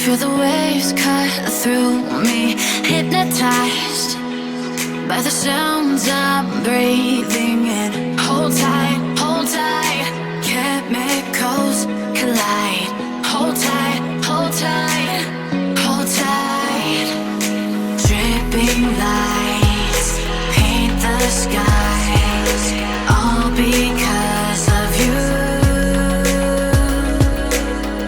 Feel the waves cut through me, hypnotized by the sounds I'm breathing in. Hold tight, chemicals collide. Hold tight, hold tight, hold tight. Dripping lights paint the skies, all because of you.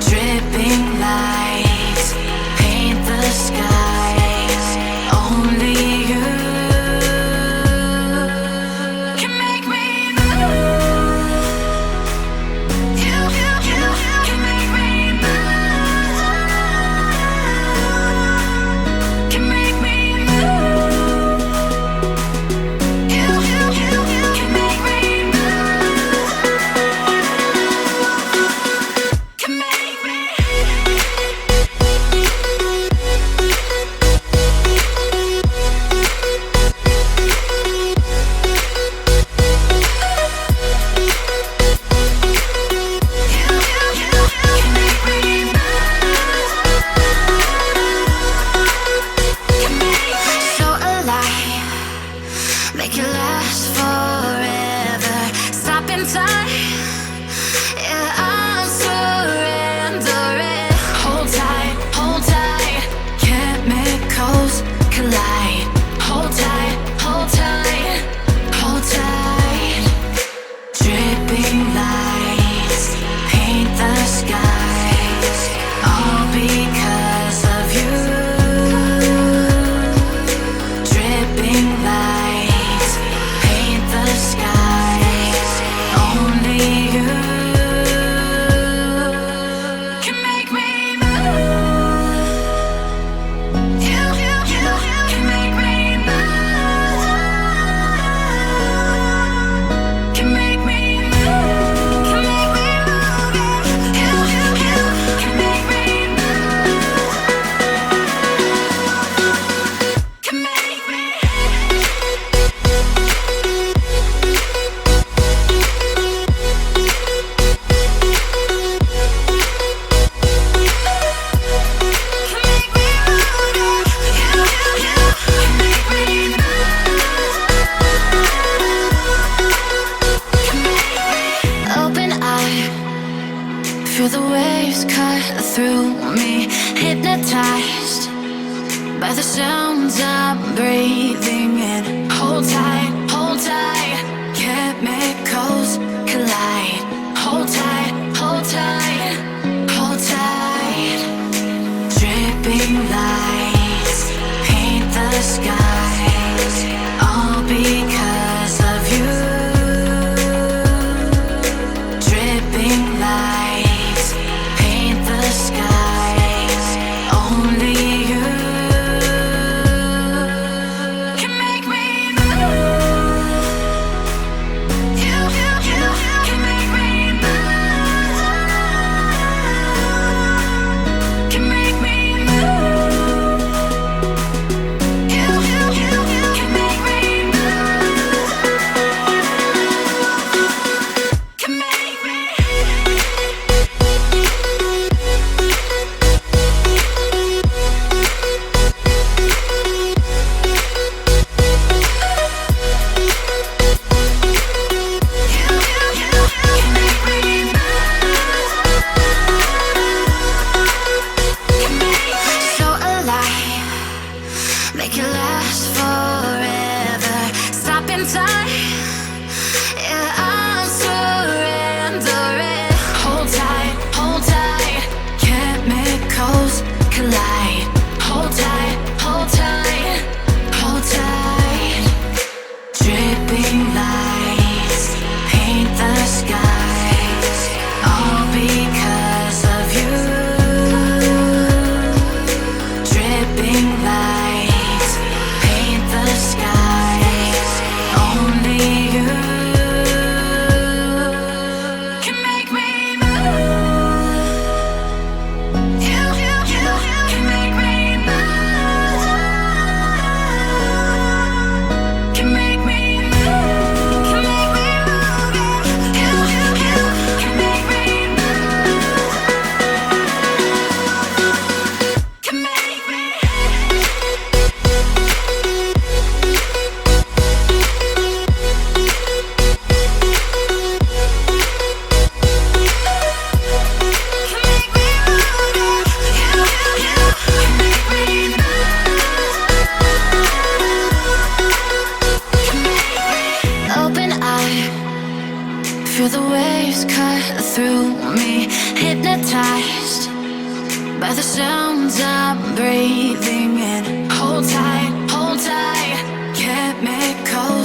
Dripping lights paint the skies, only you can make me move. You can make me move. Can make me move. You can make me move. Can make me. So alive, make it last forever. Stop in time, yeah, I'm surrendering. Hold tight, chemicals collide. Hold tight, hold tight, hold tight. Dripping lights paint the skies, all because of you. Dripping lights paint the skies, only you can make me move. You can make me move. Can make me move. Can make me move. You can make me move. Can make me. Open eye, feel the waves cut through me, hypnotized by the sounds I'm breathing in. Hold tight, chemicals collide. Hold tight, hold tight, hold tight. Dripping lights paint the skies, all because of you. Dripping lights paint the skies, only you can make me move. You can make me move. Can make me move. You can make me move. Can make me. So alive, make it last forever. Stop in time, yeah, I'm surrendering. Hold tight, chemicals collide. Hold tight, hold tight. Dripping lights paint the skies, all because of you. Dripping lights paint the skies, only you can make me move. You can make me move. Can make me move. Can make me move. You can make me move. Feel the waves cut through me, hypnotized by the sounds I'm breathing in. Hold tight, chemicals